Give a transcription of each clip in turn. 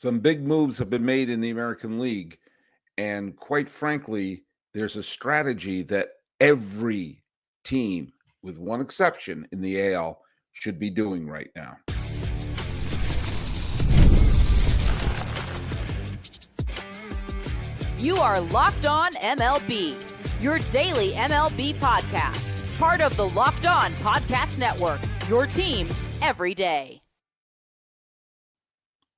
Some big moves have been made in the American League. And quite frankly, there's a strategy that every team, with one exception in the AL, should be doing right now. You are Locked On MLB, your daily MLB podcast. Part of the Locked On Podcast Network, your team every day.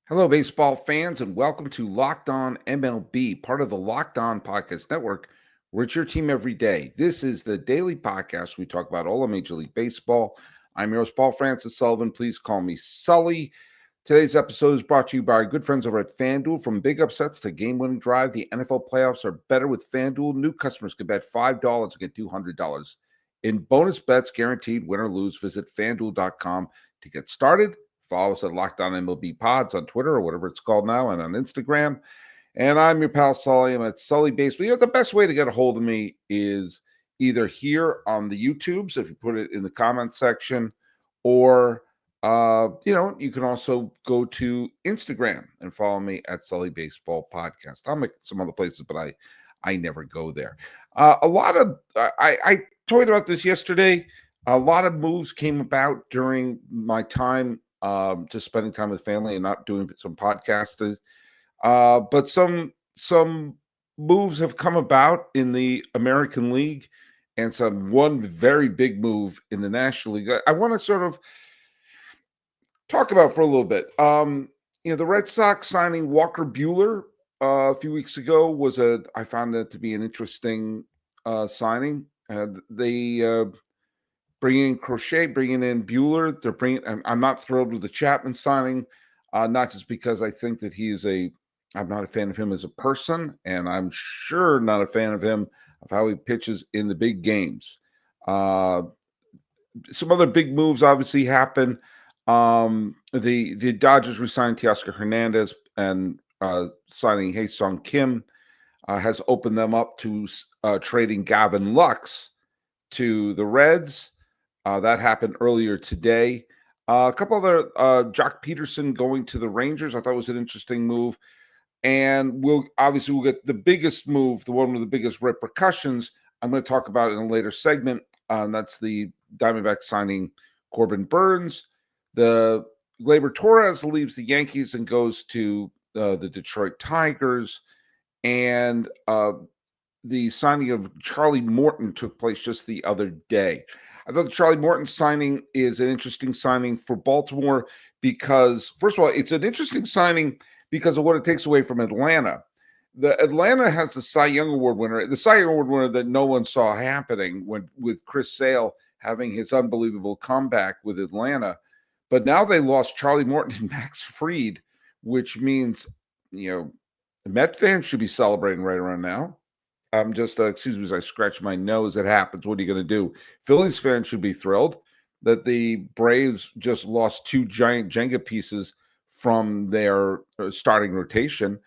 Hello, baseball fans, and welcome to Locked On MLB, part of the Locked On Podcast Network, where it's your team every day. This is the daily podcast. We talk about all of Major League Baseball. I'm your host, Paul Francis Sullivan. Please call me Sully. Today's episode is brought to you by our good friends over at FanDuel. From big upsets to game-winning drive, the NFL playoffs are better with FanDuel. New customers can bet $5 and get $200 in bonus bets, guaranteed win or lose. Visit FanDuel.com to get started. Follow us at Locked On MLB Pods on Twitter or whatever it's called now, and on Instagram. And I'm your pal Sully. I'm at Sully Baseball. The best way to get a hold of me is either here on the YouTubes, if you put it in the comment section, or you can also go to Instagram and follow me at Sully Baseball Podcast. I'll make some other places, but I never go there. I told about this yesterday. A lot of moves came about during my time just spending time with family and not doing some podcasts. But some moves have come about in the American League and one very big move in the National League. I want to sort of talk about for a little bit. The Red Sox signing Walker Buehler a few weeks ago I found that to be an interesting signing. They bringing in Crochet, bringing in Buehler. I'm not thrilled with the Chapman signing, not just because I think that I'm not a fan of him as a person, and I'm sure not a fan of him of how he pitches in the big games. Some other big moves obviously happen. The Dodgers re-signed Teoscar Hernandez, and signing Hae-Sung Kim has opened them up to trading Gavin Lux to the Reds. That happened earlier today. A couple other, Jock Peterson going to the Rangers, I thought was an interesting move. And we'll get the biggest move, the one with the biggest repercussions, I'm going to talk about in a later segment. That's the Diamondbacks signing Corbin Burnes. The Gleyber Torres leaves the Yankees and goes to the Detroit Tigers. And the signing of Charlie Morton took place just the other day. I thought the Charlie Morton signing is an interesting signing for Baltimore because, first of all, it's an interesting signing because of what it takes away from Atlanta. Atlanta has the Cy Young Award winner that no one saw happening with Chris Sale having his unbelievable comeback with Atlanta. But now they lost Charlie Morton and Max Fried, which means, the Met fans should be celebrating right around now. I'm just, excuse me as I scratch my nose. It happens. What are you going to do? Phillies fans should be thrilled that the Braves just lost two giant Jenga pieces from their starting rotation.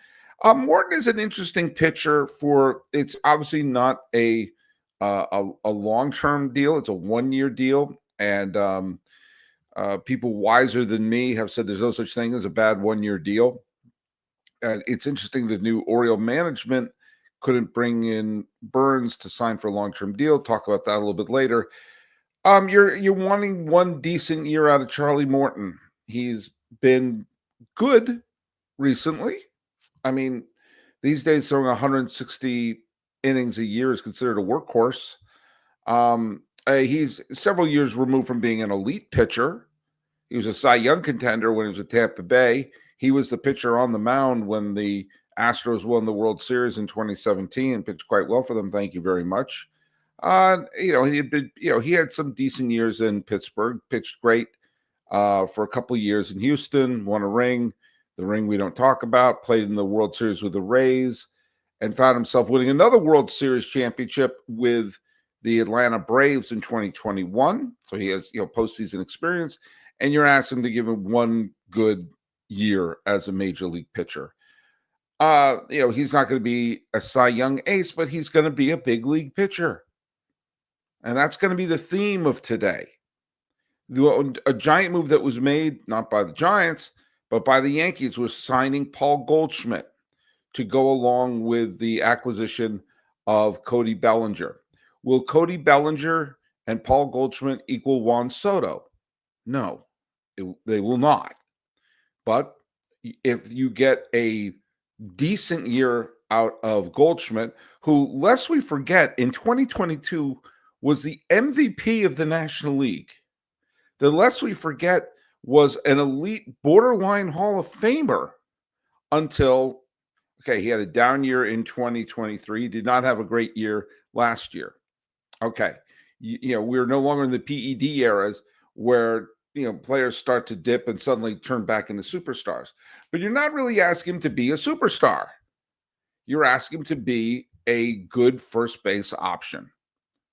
Morton is an interesting pitcher it's obviously not a long-term deal. It's a one-year deal. And people wiser than me have said there's no such thing as a bad one-year deal. And it's interesting the new Oriole management couldn't bring in Burnes to sign for a long-term deal. Talk about that a little bit later. You're wanting one decent year out of Charlie Morton. He's been good recently. I mean, these days throwing 160 innings a year is considered a workhorse. He's several years removed from being an elite pitcher. He was a Cy Young contender when he was with Tampa Bay. He was the pitcher on the mound when the Astros won the World Series in 2017 and pitched quite well for them. Thank you very much. He had some decent years in Pittsburgh, pitched great for a couple of years in Houston, won a ring, the ring we don't talk about, played in the World Series with the Rays, and found himself winning another World Series championship with the Atlanta Braves in 2021. So he has, postseason experience, and you're asking to give him one good year as a major league pitcher. He's not going to be a Cy Young ace, but he's going to be a big league pitcher. And that's going to be the theme of today. A giant move that was made, not by the Giants, but by the Yankees was signing Paul Goldschmidt to go along with the acquisition of Cody Bellinger. Will Cody Bellinger and Paul Goldschmidt equal Juan Soto? No, they will not. But if you get a decent year out of Goldschmidt, who, lest we forget, in 2022 was the MVP of the National League. The lest we forget was an elite borderline Hall of Famer until, okay, he had a down year in 2023. He did not have a great year last year. Okay. We're no longer in the PED eras where, players start to dip and suddenly turn back into superstars. But you're not really asking him to be a superstar. You're asking him to be a good first base option.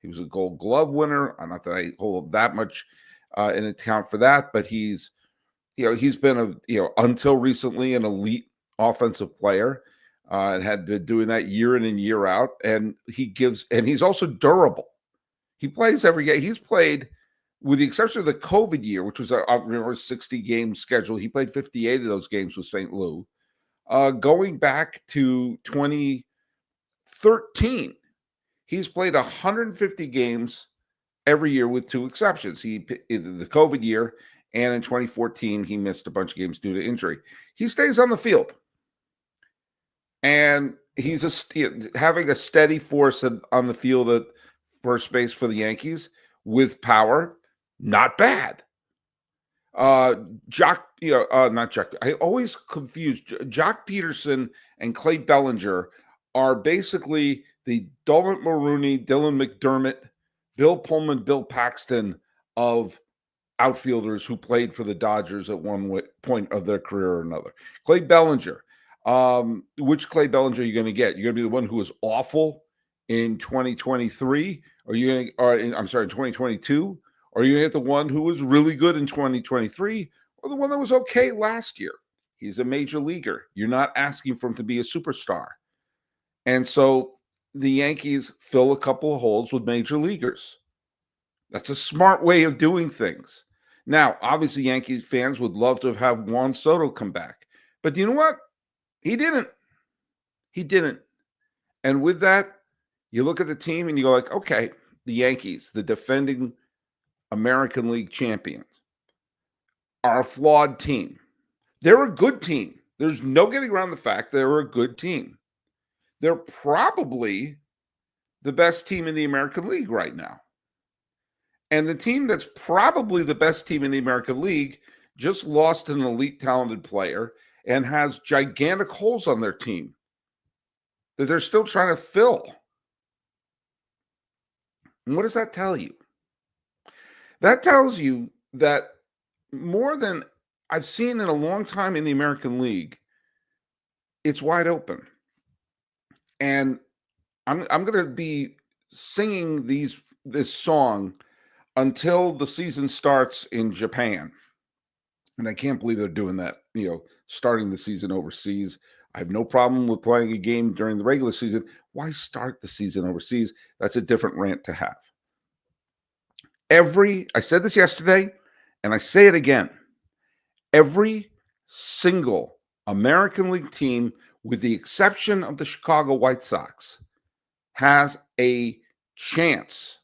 He was a Gold Glove winner. Not that I hold that much in account for that, but he's been until recently an elite offensive player and had been doing that year in and year out. And he's also durable. He plays every game. He's played, with the exception of the COVID year, which was a 60-game schedule. He played 58 of those games with St. Louis. Going back to 2013, he's played 150 games every year with two exceptions. The COVID year, and in 2014, he missed a bunch of games due to injury. He stays on the field. And he's having a steady force on the field at first base for the Yankees with power. Not bad. Not Jock. I always confuse Jock Peterson and Clay Bellinger are basically the Dalton Maroney, Dylan McDermott, Bill Pullman, Bill Paxton of outfielders who played for the Dodgers at one point of their career or another. Clay Bellinger. Which Clay Bellinger are you going to get? You're going to be the one who was awful in 2023, or in 2022, or you're going to get the one who was really good in 2023, or the one that was okay last year. He's a major leaguer. You're not asking for him to be a superstar. And so the Yankees fill a couple of holes with major leaguers. That's a smart way of doing things. Now, obviously, Yankees fans would love to have Juan Soto come back. But you know what? He didn't. And with that, you look at the team and you go like, okay, the Yankees, the defending American League champions, are a flawed team. They're a good team. There's no getting around the fact they're a good team. They're probably the best team in the American League right now. And the team that's probably the best team in the American League just lost an elite talented player and has gigantic holes on their team that they're still trying to fill. And what does that tell you? That tells you that more than I've seen in a long time in the American League, it's wide open. And I'm going to be singing this song until the season starts in Japan. And I can't believe they're doing that, starting the season overseas. I have no problem with playing a game during the regular season. Why start the season overseas? That's a different rant to have. I said this yesterday, and I say it again. Every single American League team, with the exception of the Chicago White Sox, has a chance,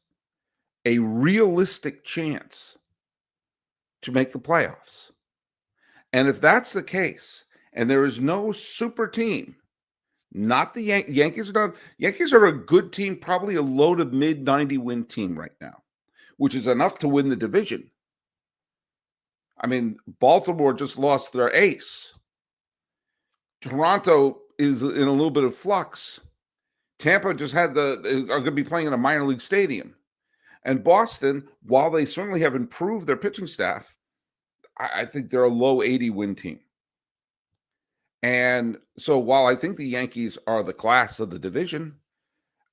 a realistic chance to make the playoffs. And if that's the case, and there is no super team, not the Yankees are a good team, probably a low to mid 90 win team right now, which is enough to win the division. I mean, Baltimore just lost their ace. Toronto is in a little bit of flux. Tampa just are going to be playing in a minor league stadium. And Boston, while they certainly have improved their pitching staff, I think they're a low 80 win team. And so while I think the Yankees are the class of the division,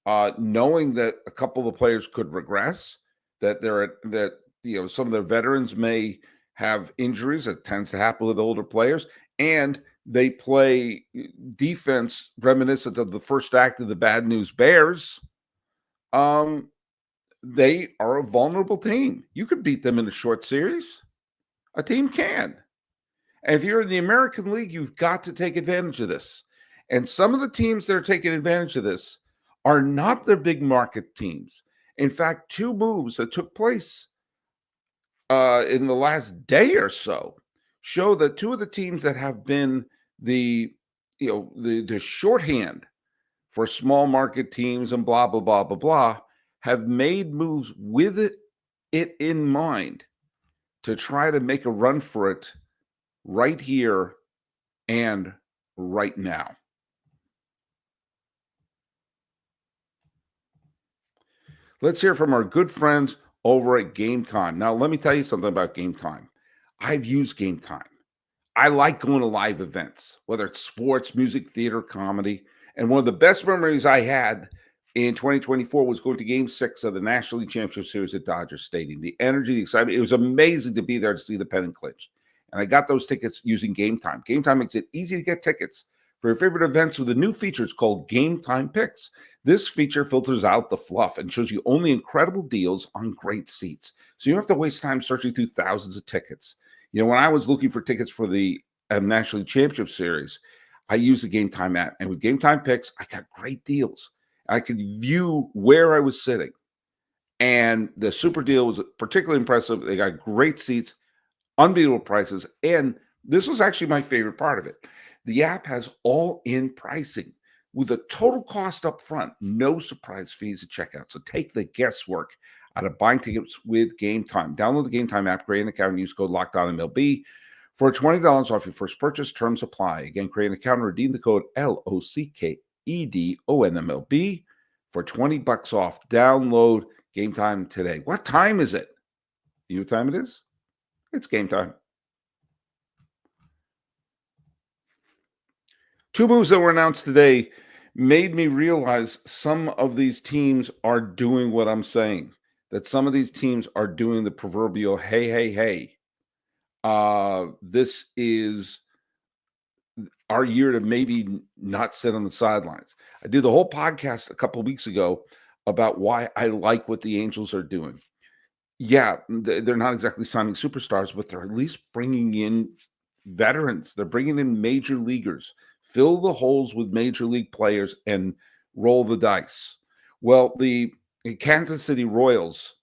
knowing that a couple of the players could regress, that some of their veterans may have injuries, that tends to happen with older players, and they play defense reminiscent of the first act of the Bad News Bears, they are a vulnerable team. You could beat them in a short series. A team can. And if you're in the American League, you've got to take advantage of this. And some of the teams that are taking advantage of this are not the big market teams. In fact, two moves that took place in the last day or so show that two of the teams that have been the the shorthand for small market teams and blah blah blah blah blah have made moves with it in mind to try to make a run for it right here and right now. Let's hear from our good friends over at Gametime. Now, let me tell you something about Gametime. I've used Gametime. I like going to live events, whether it's sports, music, theater, comedy. And one of the best memories I had in 2024 was going to Game 6 of the National League Championship Series at Dodger Stadium. The energy, the excitement, it was amazing to be there to see the pennant clinched. And I got those tickets using Gametime. Gametime makes it easy to get tickets for your favorite events with a new feature. It's called Gametime Picks. This feature filters out the fluff and shows you only incredible deals on great seats. So you don't have to waste time searching through thousands of tickets. You know, when I was looking for tickets for the National League Championship Series, I used the Gametime app. And with Gametime Picks, I got great deals. I could view where I was sitting. And the super deal was particularly impressive. They got great seats, unbeatable prices. And this was actually my favorite part of it. The app has all-in pricing with a total cost up front, no surprise fees at checkout. So take the guesswork out of buying tickets with Gametime. Download the Gametime app, create an account, and use code LOCKEDONMLB for $20 off your first purchase. Terms apply. Again, create an account and redeem the code LOCKEDONMLB for $20 off. Download Gametime today. What time is it? You know what time it is? It's game time. Two moves that were announced today made me realize some of these teams are doing what I'm saying, that some of these teams are doing the proverbial, hey, hey, hey. This is our year to maybe not sit on the sidelines. I did the whole podcast a couple of weeks ago about why I like what the Angels are doing. Yeah, they're not exactly signing superstars, but they're at least bringing in veterans. They're bringing in major leaguers. Fill the holes with major league players and roll the dice. Well, the Kansas City Royals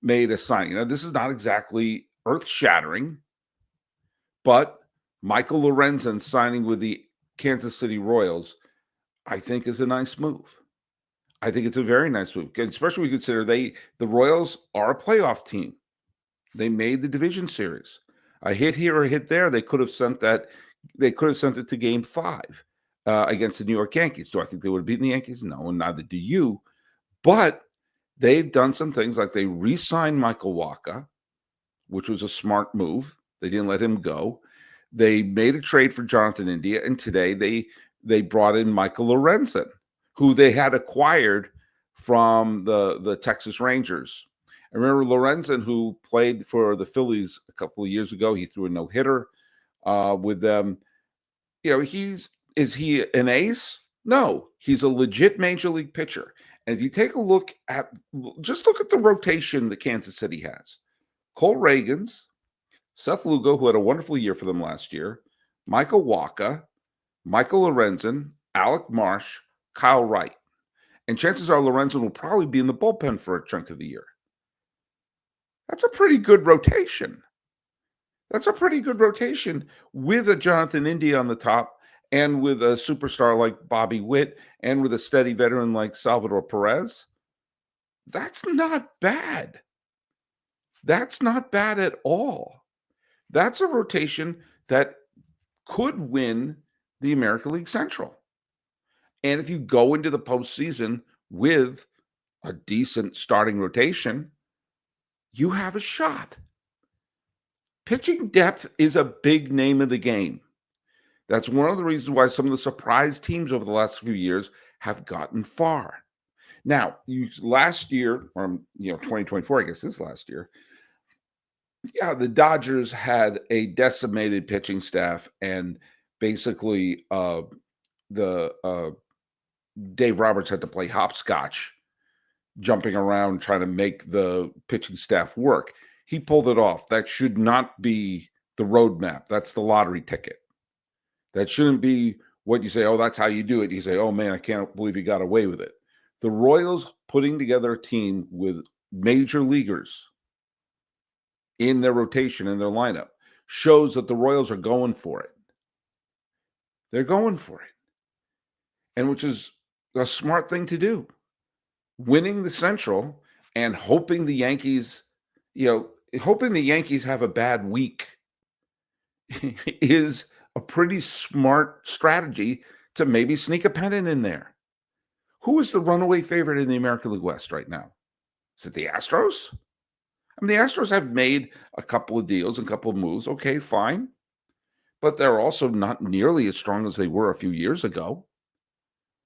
made a signing. Now, this is not exactly earth-shattering, but Michael Lorenzen signing with the Kansas City Royals, I think, is a nice move. I think it's a very nice move, especially when we consider the Royals are a playoff team. They made the division series. A hit here or a hit there, they could have sent that. They could have sent it to Game 5 against the New York Yankees. Do I think they would have beaten the Yankees? No, and neither do you. But they've done some things like they re-signed Michael Wacha, which was a smart move. They didn't let him go. They made a trade for Jonathan India, and today they brought in Michael Lorenzen, who they had acquired from the Texas Rangers. I remember Lorenzen, who played for the Phillies a couple of years ago. He threw a no-hitter with them. You know, is he an ace? No, he's a legit major league pitcher. And if you take a look at the rotation that Kansas City has. Cole Reagans, Seth Lugo, who had a wonderful year for them last year, Michael Wacha, Michael Lorenzen, Alec Marsh, Kyle Wright. And chances are Lorenzen will probably be in the bullpen for a chunk of the year. That's a pretty good rotation. That's a pretty good rotation with a Jonathan India on the top and with a superstar like Bobby Witt and with a steady veteran like Salvador Perez. That's not bad. That's not bad at all. That's a rotation that could win the American League Central. And if you go into the postseason with a decent starting rotation, you have a shot. Pitching depth is a big name of the game. That's one of the reasons why some of the surprise teams over the last few years have gotten far. Now, last year, or 2024, I guess this last year, yeah, the Dodgers had a decimated pitching staff, and basically Dave Roberts had to play hopscotch, jumping around trying to make the pitching staff work. He pulled it off. That should not be the roadmap. That's the lottery ticket. That shouldn't be what you say, oh, that's how you do it. You say, oh, man, I can't believe he got away with it. The Royals putting together a team with major leaguers in their rotation, in their lineup, shows that the Royals are going for it. They're going for it. And which is a smart thing to do. Winning the Central and hoping the Yankees, hoping the Yankees have a bad week is a pretty smart strategy to maybe sneak a pennant in there. Who is the runaway favorite in the American League West right now? Is it the Astros? I mean, the Astros have made a couple of deals and a couple of moves. Okay, fine. But they're also not nearly as strong as they were a few years ago.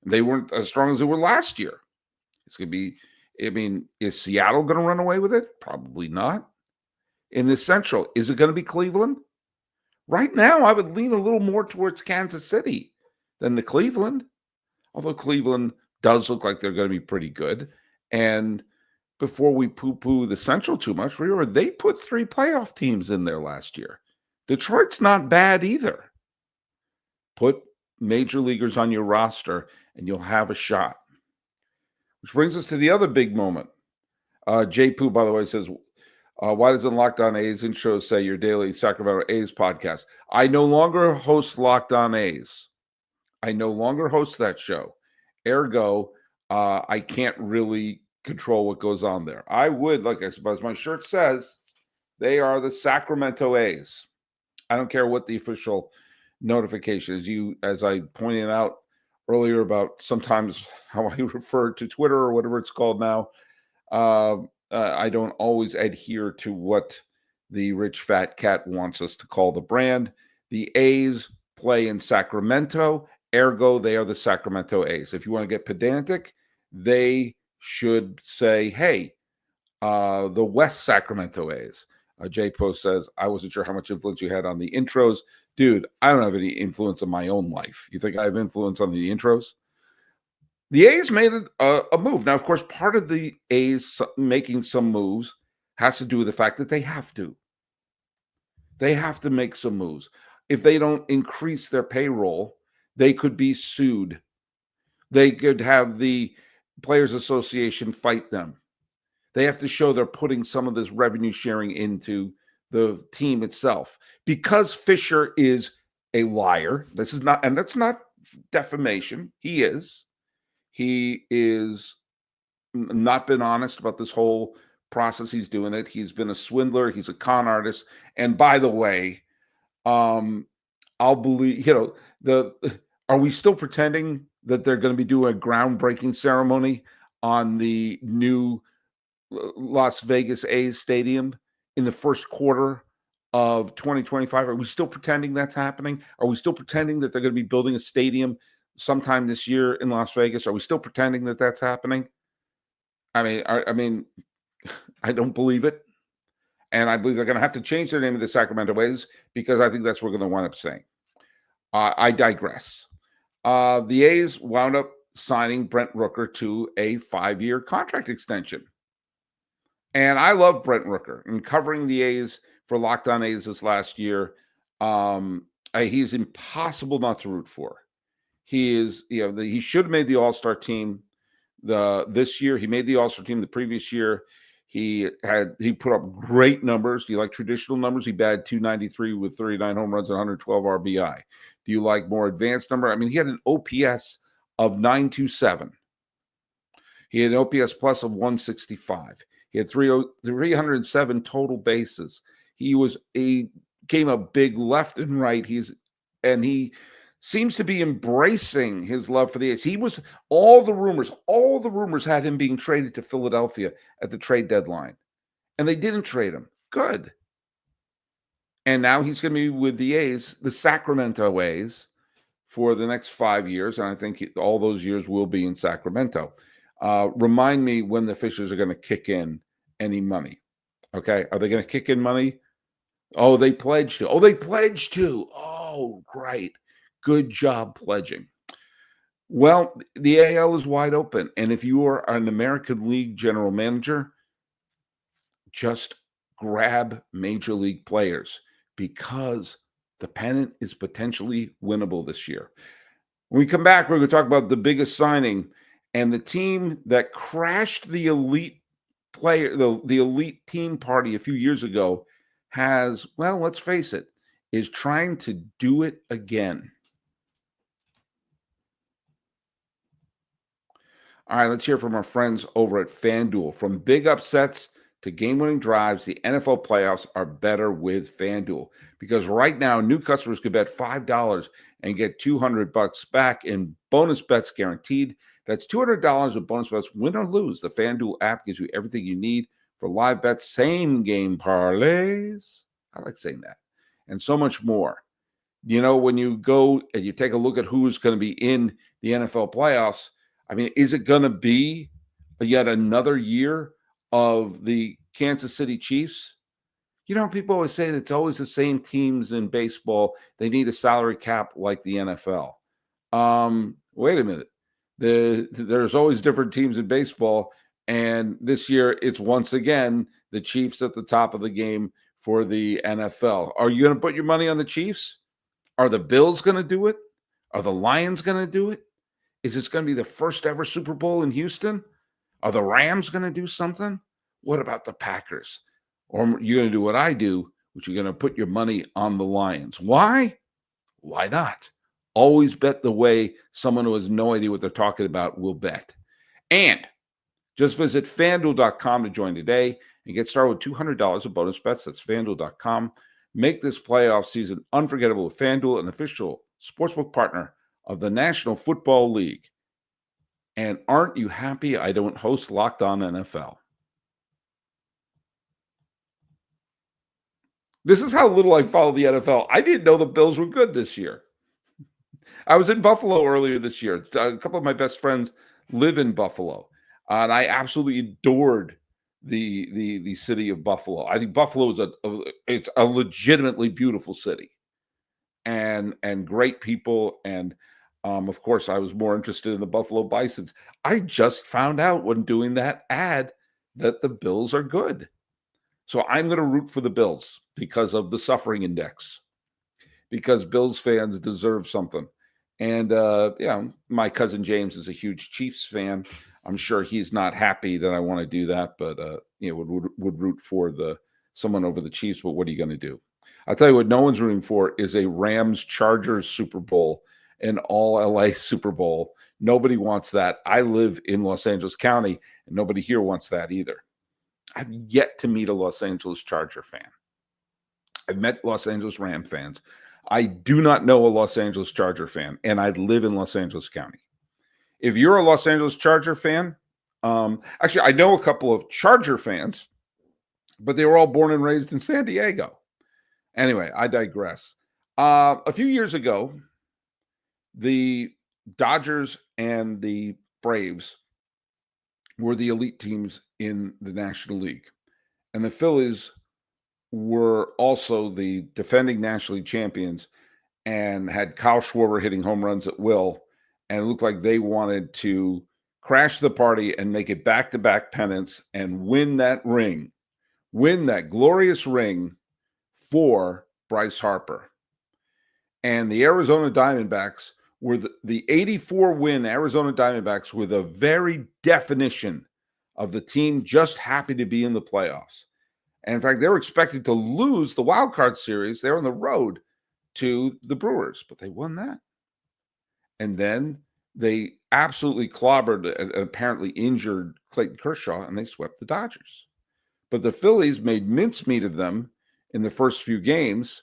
They weren't as strong as they were last year. It's going to be, is Seattle going to run away with it? Probably not. In the Central, is it going to be Cleveland? Right now, I would lean a little more towards Kansas City than the Cleveland, although Cleveland does look like they're going to be pretty good. And before we poo-poo the Central too much, remember, they put 3 playoff teams in there last year. Detroit's not bad either. Put major leaguers on your roster, and you'll have a shot. Which brings us to the other big moment. Jay Poo, by the way, says, why doesn't Locked On A's intro say your daily Sacramento A's podcast? I no longer host Locked On A's. I no longer host that show. Ergo, I can't really control what goes on there. I would, like I suppose my shirt says, they are the Sacramento A's. I don't care what the official notification is. As I pointed out earlier about sometimes how I refer to Twitter or whatever it's called now, I don't always adhere to what the rich fat cat wants us to call the brand. The A's play in Sacramento, ergo they are the Sacramento A's. If you want to get pedantic, they should say, hey, the West Sacramento A's. Jay Post says, I wasn't sure how much influence you had on the intros. Dude, I don't have any influence in my own life. You think I have influence on the intros? The A's made a move. Now, of course, part of the A's making some moves has to do with the fact that they have to. They have to make some moves. If they don't increase their payroll, they could be sued. They could have the Players Association fight them. They have to show they're putting some of this revenue sharing into the team itself. Because Fisher is a liar, that's not defamation. He is not been honest about this whole process he's doing it. He's been a swindler. He's a con artist. And by the way, I'll believe, are we still pretending that they're going to be doing a groundbreaking ceremony on the new Las Vegas A's stadium in the first quarter of 2025? Are we still pretending that's happening? Are we still pretending that they're going to be building a stadium sometime this year in Las Vegas? Are we still pretending that that's happening? I mean, I don't believe it. And I believe they're going to have to change their name to the Sacramento A's because I think that's what we're going to wind up saying. I digress. The A's wound up signing Brent Rooker to a 5-year contract extension. And I love Brent Rooker. And covering the A's for Locked On A's this last year, he's impossible not to root for. He is, he should have made the All-Star team this year. He made the All-Star team the previous year. He put up great numbers. Do you like traditional numbers? He batted .293 with 39 home runs and 112 RBI. Do you like more advanced number? I mean, he had an OPS of 927. He had an OPS plus of 165. He had 307 total bases. He came up big left and right. He seems to be embracing his love for the A's. All the rumors had him being traded to Philadelphia at the trade deadline. And they didn't trade him. Good. And now he's going to be with the A's, the Sacramento A's, for the next 5 years. And I think all those years will be in Sacramento. Remind me when the Fishers are going to kick in any money. Okay. Are they going to kick in money? Oh, they pledged to. Oh, great. Good job pledging. Well, the AL is wide open. And if you are an American League general manager, just grab major league players. because the pennant is potentially winnable this year. When we come back, we're going to talk about the biggest signing and the team that crashed the elite player, the elite team party a few years ago has, well, let's face it, is trying to do it again. All right, let's hear from our friends over at FanDuel. From big upsets to game-winning drives, the NFL playoffs are better with FanDuel because right now new customers could bet $5 and get $200 back in bonus bets guaranteed. That's $200 with bonus bets, win or lose. The FanDuel app gives you everything you need for live bets, same game parlays. I like saying that, and so much more. You know, when you go and you take a look at who's going to be in the NFL playoffs, I mean, is it going to be yet another year of the Kansas City Chiefs? You know, people always say that it's always the same teams in baseball. They need a salary cap like the NFL. Wait a minute. There's always different teams in baseball. And this year, it's once again the Chiefs at the top of the game for the NFL. Are you going to put your money on the Chiefs? Are the Bills going to do it? Are the Lions going to do it? Is this going to be the first ever Super Bowl in Houston? Are the Rams going to do something? What about the Packers? Or you're going to do what I do, which you're going to put your money on the Lions. Why? Why not? Always bet the way someone who has no idea what they're talking about will bet. And just visit FanDuel.com to join today and get started with $200 of bonus bets. That's FanDuel.com. Make this playoff season unforgettable with FanDuel, an official sportsbook partner of the National Football League. And aren't you happy I don't host Locked On NFL? This is how little I follow the NFL. I didn't know the Bills were good this year. I was in Buffalo earlier this year. A couple of my best friends live in Buffalo, and I absolutely adored the city of Buffalo. I think Buffalo is it's a legitimately beautiful city, and great people. And of course, I was more interested in the Buffalo Bisons. I just found out when doing that ad that the Bills are good. So I'm going to root for the Bills because of the suffering index, because Bills fans deserve something. And, my cousin James is a huge Chiefs fan. I'm sure he's not happy that I want to do that, but, would root for someone over the Chiefs. But what are you going to do? I'll tell you what no one's rooting for is a Rams-Chargers Super Bowl, an all-LA Super Bowl. Nobody wants that. I live in Los Angeles County, and nobody here wants that either. I've yet to meet a Los Angeles Charger fan. I've met Los Angeles Ram fans. I do not know a Los Angeles Charger fan, and I live in Los Angeles County. If you're a Los Angeles Charger fan, actually, I know a couple of Charger fans, but they were all born and raised in San Diego. Anyway, I digress. A few years ago, the Dodgers and the Braves were the elite teams in the National League. And the Phillies were also the defending National League champions and had Kyle Schwarber hitting home runs at will. And it looked like they wanted to crash the party and make it back-to-back pennants and win that glorious ring for Bryce Harper. And the Arizona Diamondbacks were the 84-win Arizona Diamondbacks were the very definition of the team just happy to be in the playoffs. And in fact, they were expected to lose the wild card series. They were on the road to the Brewers, but they won that. And then they absolutely clobbered an apparently injured Clayton Kershaw, and they swept the Dodgers. But the Phillies made mincemeat of them in the first few games,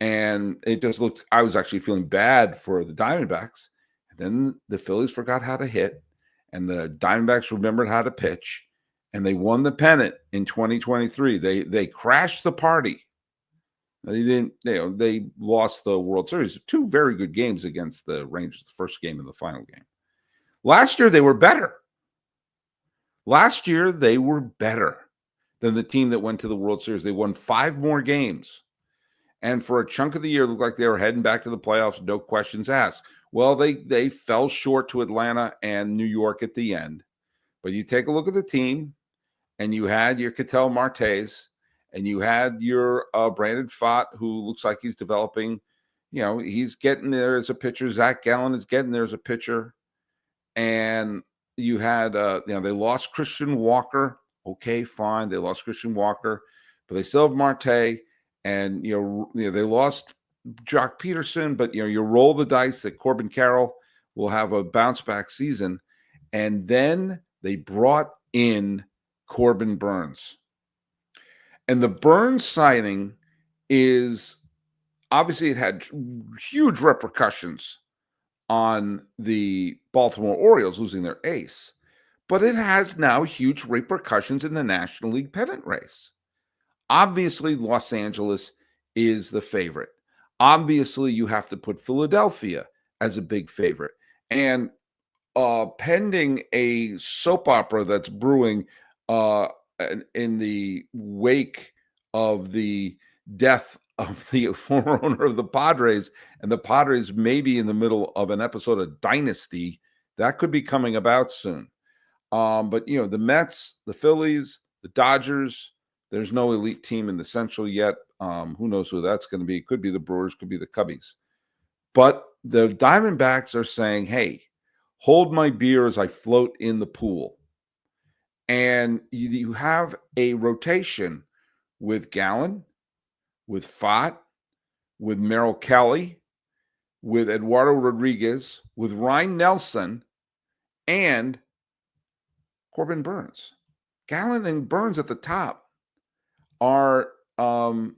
and it just looked, I was actually feeling bad for the Diamondbacks. And then the Phillies forgot how to hit, and the Diamondbacks remembered how to pitch, and they won the pennant in 2023. They crashed the party. They didn't, they lost the World Series. Two very good games against the Rangers, the first game and the final game. Last year, they were better. Last year, they were better than the team that went to the World Series. They won 5 more games. And for a chunk of the year, it looked like they were heading back to the playoffs, no questions asked. Well, they fell short to Atlanta and New York at the end. But you take a look at the team, and you had your Ketel Martes, And you had your Brandon Pfaadt, who looks like he's developing. He's getting there as a pitcher. Zach Gallen is getting there as a pitcher. And you had, they lost Christian Walker. Okay, fine. They lost Christian Walker, but they still have Marte. And, they lost Jock Peterson, but, you roll the dice that Corbin Carroll will have a bounce back season. And then they brought in Corbin Burnes. And the Burnes signing is obviously, it had huge repercussions on the Baltimore Orioles losing their ace, but it has now huge repercussions in the National League pennant race. Obviously, Los Angeles is the favorite. Obviously, you have to put Philadelphia as a big favorite. And pending a soap opera that's brewing in the wake of the death of the former owner of the Padres, and the Padres may be in the middle of an episode of Dynasty that could be coming about soon. But the Mets, the Phillies, the Dodgers, there's no elite team in the Central yet. Who knows who that's going to be? It could be the Brewers, could be the Cubbies. But the Diamondbacks are saying, hey, hold my beer as I float in the pool. And you have a rotation with Gallen, with Pfaadt, with Merrill Kelly, with Eduardo Rodriguez, with Ryan Nelson, and Corbin Burnes. Gallen and Burnes at the top are an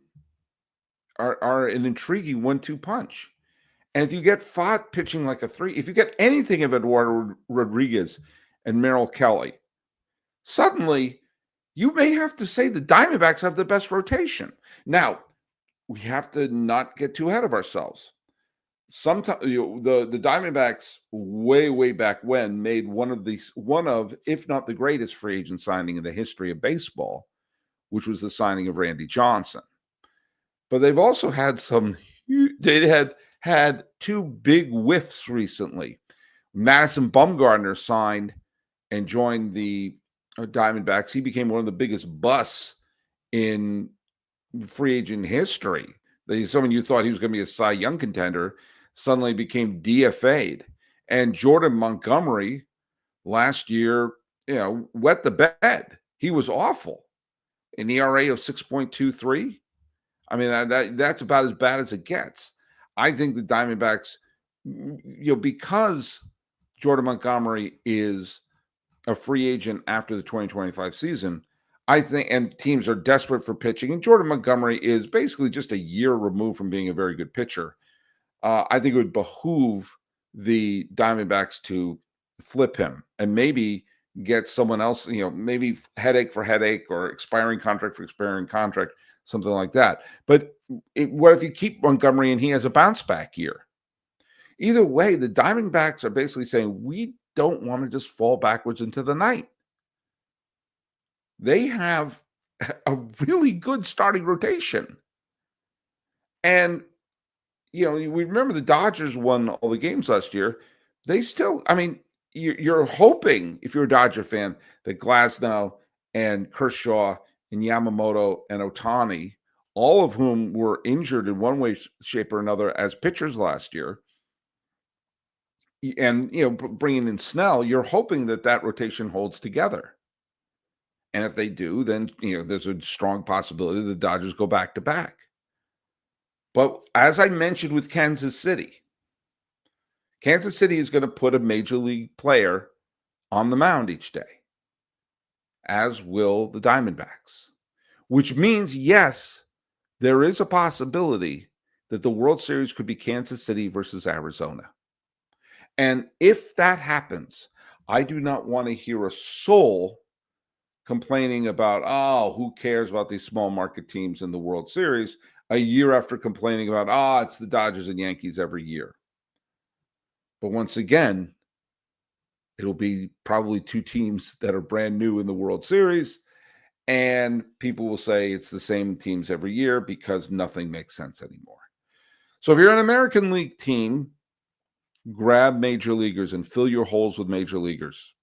intriguing 1-2 punch. And if you get Pfaadt pitching like a 3, if you get anything of Eduardo Rodriguez and Merrill Kelly, suddenly you may have to say the Diamondbacks have the best rotation. Now, we have to not get too ahead of ourselves. Sometimes the Diamondbacks way back when made one of, if not the greatest free agent signing in the history of baseball, which was the signing of Randy Johnson. But they've also had they had 2 big whiffs recently. Madison Bumgarner signed and joined the Diamondbacks. He became one of the biggest busts in free agent history. Someone you thought he was going to be a Cy Young contender suddenly became DFA'd. And Jordan Montgomery last year, wet the bed. He was awful. An ERA of 6.23. I mean, that's about as bad as it gets. I think the Diamondbacks, because Jordan Montgomery is a free agent after the 2025 season, I think, and teams are desperate for pitching, and Jordan Montgomery is basically just a year removed from being a very good pitcher. I think it would behoove the Diamondbacks to flip him and maybe get someone else, maybe headache for headache or expiring contract for expiring contract, something like that. But what if you keep Montgomery and he has a bounce back year? Either way, the Diamondbacks are basically saying, we don't want to just fall backwards into the night. They have a really good starting rotation. And, we remember the Dodgers won all the games last year. They still, you're hoping, if you're a Dodger fan, that Glasnow and Kershaw and Yamamoto and Ohtani, all of whom were injured in one way, shape, or another as pitchers last year, and, bringing in Snell, you're hoping that rotation holds together. And if they do, then, there's a strong possibility the Dodgers go back to back. But as I mentioned with Kansas City is going to put a major league player on the mound each day, as will the Diamondbacks, which means, yes, there is a possibility that the World Series could be Kansas City versus Arizona. And if that happens, I do not want to hear a soul complaining about, who cares about these small market teams in the World Series a year after complaining about, it's the Dodgers and Yankees every year. But once again, it'll be probably 2 teams that are brand new in the World Series, and people will say it's the same teams every year because nothing makes sense anymore. So if you're an American League team, grab major leaguers and fill your holes with major leaguers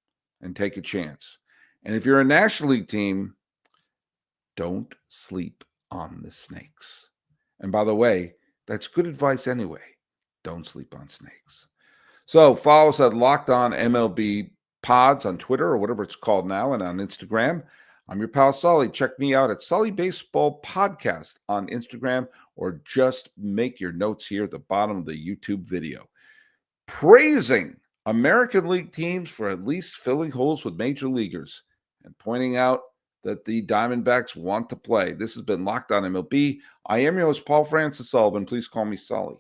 and take a chance. And if you're a National League team, don't sleep on the snakes. And by the way, that's good advice anyway. Don't sleep on snakes. So follow us at Locked On MLB Pods on Twitter or whatever it's called now, and on Instagram. I'm your pal Sully. Check me out at Sully Baseball Podcast on Instagram, or just make your notes here at the bottom of the YouTube video. Praising American League teams for at least filling holes with major leaguers and pointing out that the Diamondbacks want to play. This has been Locked On MLB. I am your host, Paul Francis Sullivan. Please call me Sully.